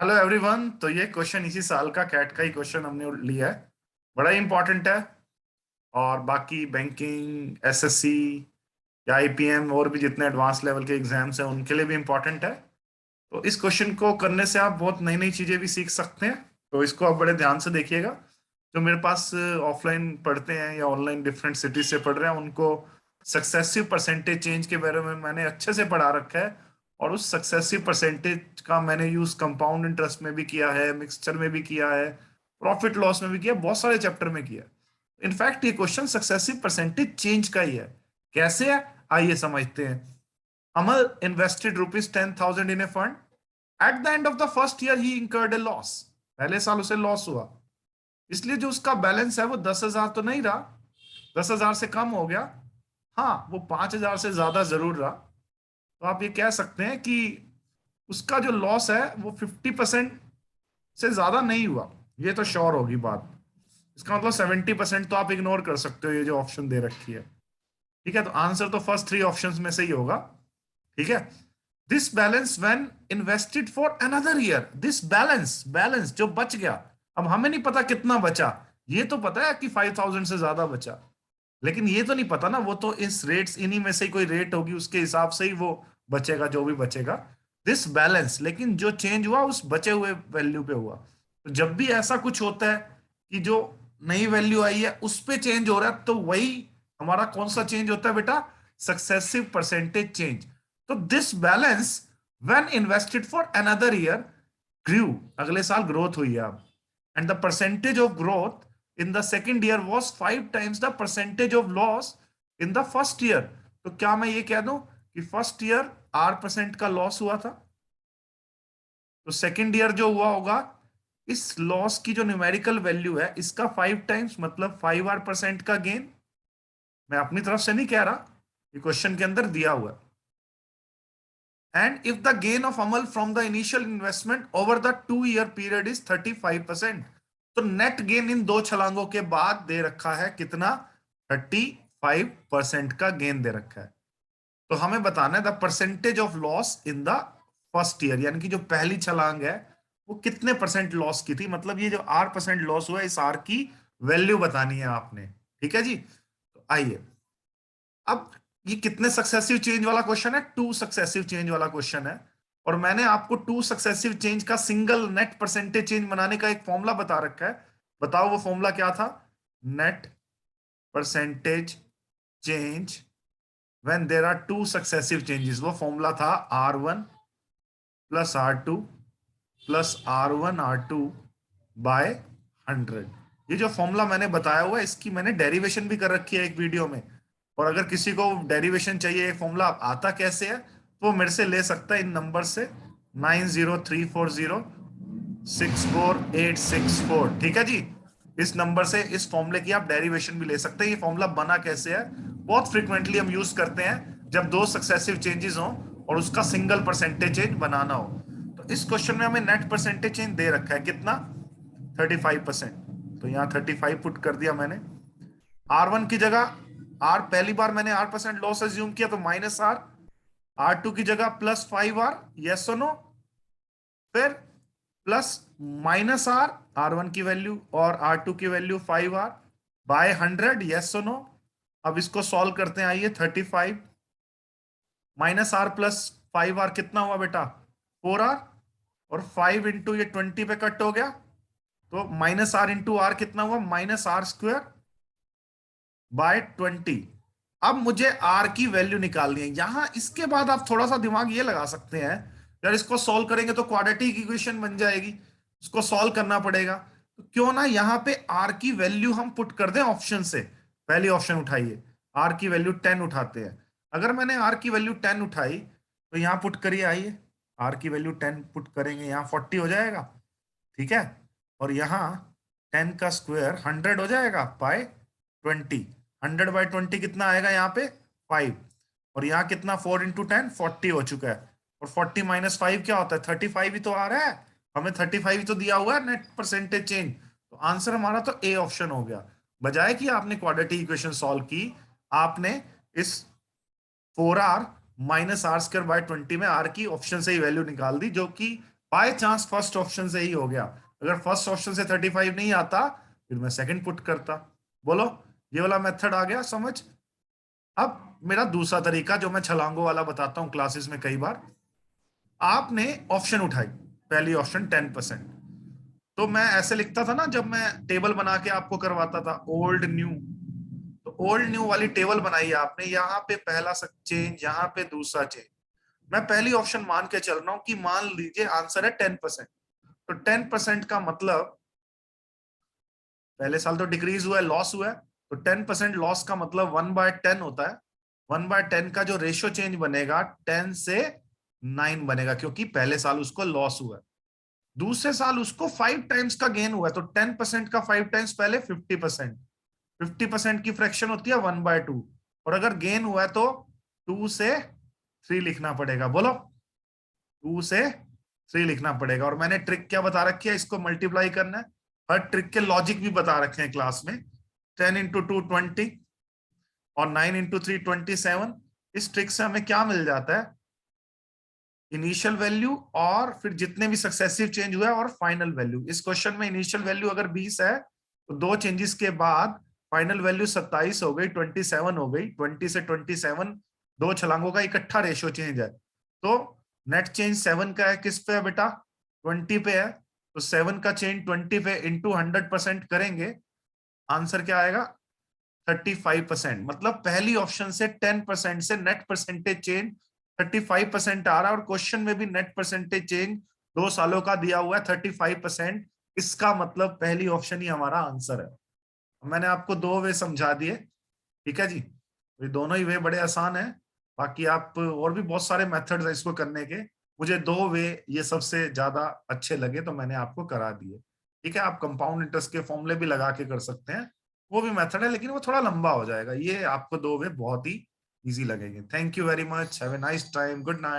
Hello everyone. तो ये question इसी साल का कैट का ही क्वेश्चन हमने लिया है। बड़ा ही इंपॉर्टेंट है। और बाकी बैंकिंग, एसएससी या आईपीएम और भी जितने एडवांस लेवल के एग्जाम्स हैं उनके लिए भी इंपॉर्टेंट है। तो इस क्वेश्चन को करने से आप बहुत नई नई चीजें भी सीख सकते हैं। तो इसको आप बड़े ध्यान से देखिएगा। जो मेरे पास ऑफलाइन पढ़ते हैं या ऑनलाइन डिफरेंट सिटीज से पढ़ रहे हैं उनको सक्सेसिव परसेंटेज चेंज के बारे में मैंने अच्छे से पढ़ा रखा है। और उस सक्सेसिव परसेंटेज का मैंने यूज कंपाउंड इंटरेस्ट में भी किया है, मिक्सचर में भी किया है, प्रॉफिट लॉस में भी किया, बहुत सारे चैप्टर में किया। इनफैक्ट ये क्वेश्चन सक्सेसिव परसेंटेज चेंज का ही है। कैसे है आइए समझते हैं। अमल invested rupees 10,000 in a fund. At the end of the first year, he incurred a loss. पहले साल उसे लॉस हुआ, इसलिए जो उसका बैलेंस है वो 10,000 तो नहीं रहा, 10,000 से कम हो गया। हाँ, वो 5,000 से ज्यादा जरूर रहा। तो आप ये कह सकते हैं कि उसका जो लॉस है वो 50% से ज्यादा नहीं हुआ। ये तो श्योर होगी बात। इसका मतलब 70% तो आप इग्नोर कर सकते हो, ये जो ऑप्शन दे रखी है। ठीक है, तो आंसर तो फर्स्ट थ्री ऑप्शंस में से ही होगा। ठीक है। This balance when invested for another year, this balance balance जो बच गया। अब हमें नहीं पता कितना बचा। ये तो पता है कि 5,000 से ज्यादा बचा, लेकिन ये तो नहीं पता ना, वो तो इस रेट्स इन्हीं में से ही कोई रेट होगी, उसके हिसाब से ही वो बचेगा जो भी बचेगा। दिस बैलेंस, लेकिन जो चेंज हुआ उस बचे हुए वैल्यू पे हुआ। तो जब भी ऐसा कुछ होता है कि जो नई वैल्यू आई है उस पे चेंज हो रहा है, तो वही हमारा कौन सा चेंज होता है बेटा? Successive percentage change. तो this balance when invested for another year grew, अगले साल ग्रोथ हुई है अब। And the percentage of growth in the second year was 5 times the percentage of loss in the first year. तो क्या मैं ये कह दूं कि फर्स्ट ईयर R% का लॉस हुआ था, तो सेकेंड ईयर जो हुआ होगा इस लॉस की जो न्यूमेरिकल वैल्यू है इसका 5 times, मतलब 5R% का गेन। मैं अपनी तरफ से नहीं कह रहा, ये क्वेश्चन के अंदर दिया हुआ है। And if the gain of Amal from the initial investment over the 2 year period is 35%। तो नेट गेन इन दो छलांगों के बाद दे रखा है कितना? 35% का गेन दे रखा है। तो हमें बताना है the percentage of loss in the first year, यानी कि जो पहली छलांग है वो कितने परसेंट लॉस की थी। मतलब ये जो R% लॉस हुआ है इस R की वैल्यू बतानी है आपने। ठीक है जी। तो आइए, अब ये कितने सक्सेसिव चेंज वाला क्वेश्चन है? टू सक्सेसिव चेंज वाला क्वेश्चन है। और मैंने आपको टू सक्सेसिव चेंज का सिंगल नेट परसेंटेज चेंज बनाने का एक फॉर्मूला बता रखा है। बताओ वो फॉर्मूला क्या था? Net percentage change when there are two successive changes, वो फॉर्मूला था R1 plus R2 plus R1 R2 bye 100। ये जो फॉर्मूला मैंने बताया हुआ है इसकी मैंने डेरिवेशन भी कर रखी है एक वीडियो में। और अगर किसी को डेरिवेशन चाहिए, ये फॉर्मूला आता कैसे है, तो वो मेरे से ले सकता है इन नंबर से 9034064864। ठीक है जी। इस नंबर से इस फॉर्मूले की आप डेरिवेशन भी ले सकते हैं। ये फॉर्मूला बना कैसे है? बहुत फ्रिक्वेंटली हम यूज करते हैं जब दो सक्सेसिव चेंजेस हो और उसका सिंगल परसेंटेज चेंज बनाना हो। तो इस क्वेश्चन में हमें नेट परसेंटेज चेंज दे रखा है कितना? 35%। तो यहाँ 35 पुट कर दिया मैंने। R1 की जगह R, पहली बार मैंने R% लॉस एज्यूम किया तो -R। R2 की जगह +5R, यस और नो। फिर प्लस -R, R1 की वैल्यू और R2 की वैल्यू 5R बाय 100, यस और नो। अब इसको सॉल्व करते हैं, आइए। 35 -R प्लस 5R कितना हुआ बेटा? 4R। और 5 इंटू ये 20 पे कट हो गया, तो -R इंटू R कितना हुआ? -R² bye 20। अब मुझे R की वैल्यू निकालनी है यहां। इसके बाद आप थोड़ा सा दिमाग ये लगा सकते हैं, यार इसको सॉल्व करेंगे तो क्वाड्रेटिक इक्वेशन बन जाएगी, इसको सॉल्व करना पड़ेगा। तो क्यों ना यहाँ पे R की वैल्यू हम पुट कर दें ऑप्शन से। पहली ऑप्शन उठाइए, R की वैल्यू 10 उठाते हैं। अगर मैंने R की वैल्यू 10 उठाई तो यहाँ पुट करिए, आइए। R की वैल्यू 10 पुट करेंगे, यहाँ 40 हो जाएगा। ठीक है। और यहाँ 10 का स्क्वायर 100 हो जाएगा बाय 20। 100/20 कितना आएगा यहाँ पे? 5। और यहाँ कितना? 4 × 10 40 हो चुका है। और 40 -5 क्या होता है? 35 ही तो आ रहा है। हमें 35 ही तो दिया हुआ है नेट परसेंटेज चेंज। तो आंसर हमारा तो ए ऑप्शन हो गया। बजाय कि आपने क्वाड्रेटिक इक्वेशन सॉल्व की, आपने इस 4R -R² बाय 20 में R की ऑप्शन से ही वैल्यू निकाल दी, जो कि बाय चांस फर्स्ट ऑप्शन से ही हो गया, अगर फर्स्ट ऑप्शन से 35 नहीं आता फिर मैं सेकंड पुट करता। बोलो, ये वाला मेथड आ गया समझ। अब मेरा दूसरा तरीका जो मैं छलांगों वाला बताता हूँ क्लासेस में कई बार। आपने ऑप्शन उठाई, पहली ऑप्शन 10%, तो मैं ऐसे लिखता था ना जब मैं टेबल बना के आपको करवाता था ओल्ड न्यू, तो ओल्ड न्यू वाली टेबल बनाई आपने, यहाँ पे पहला चेंज, यहाँ पे दूसरा चेंज। मैं पहली ऑप्शन मान के चल रहा हूं कि मान लीजिए आंसर है 10%, तो 10% का मतलब पहले साल तो डिक्रीज हुआ है, लॉस हुआ है, तो 10% लॉस का मतलब 1/10 होता है। 1/10 का जो रेशियो चेंज बनेगा 10 से 9 बनेगा, क्योंकि पहले साल उसको लॉस हुआ है, दूसरे साल उसको 5 टाइम्स का गेन हुआ है, तो 10% का 5 टाइम्स पहले 50%। 50% की फ्रैक्शन होती है 1/2, और अगर गेन हुआ है तो 2 से 3 लिखना पड़ेगा। बोलो, 2 से 3 लिखना पड़ेगा। और मैंने ट्रिक क्या बता रखी है, इसको मल्टीप्लाई करना है। हर ट्रिक के लॉजिक भी बता रखे हैं क्लास में। 10 × 2 20 और 9 × 3 27। इस ट्रिक से हमें क्या मिल जाता है, इनिशियल वैल्यू और फिर जितने भी सक्सेसिव चेंज हुआ है और फाइनल वैल्यू। इस क्वेश्चन में इनिशियल वैल्यू अगर 20 है तो दो चेंजेस के बाद फाइनल वैल्यू 27 हो गई, 27 हो गई। 20 से 27 दो छलांगों का इकट्ठा रेशियो चेंज है, तो नेट चेंज 7 का है, किस पे है बेटा, 20 पे है। तो 7 का चेंज 20 पे इंटू 100% करेंगे, आंसर क्या आएगा, 35%। मतलब पहली ऑप्शन से 10% से नेट परसेंटेज चेंज 35% आ रहा है, और क्वेश्चन में भी नेट परसेंटेज चेंज 2 सालों का दिया हुआ है 35%। इसका मतलब पहली ऑप्शन ही हमारा आंसर है। मैंने आपको दो वे समझा दिए, ठीक है जी, ये दोनों ही वे बड़े आसान है। बाकी आप और भी बहुत सारे मेथड्स है इसको करने के, मुझे दो वे ये सबसे ज्यादा अच्छे लगे तो मैंने आपको करा दिए। ठीक है, आप कंपाउंड इंटरेस्ट के फॉर्मूले भी लगा के कर सकते हैं, वो भी मेथड है, लेकिन वो थोड़ा लंबा हो जाएगा। ये आपको दो वे बहुत ही इजी लगेंगे। Thank you very much, have a nice time, good night.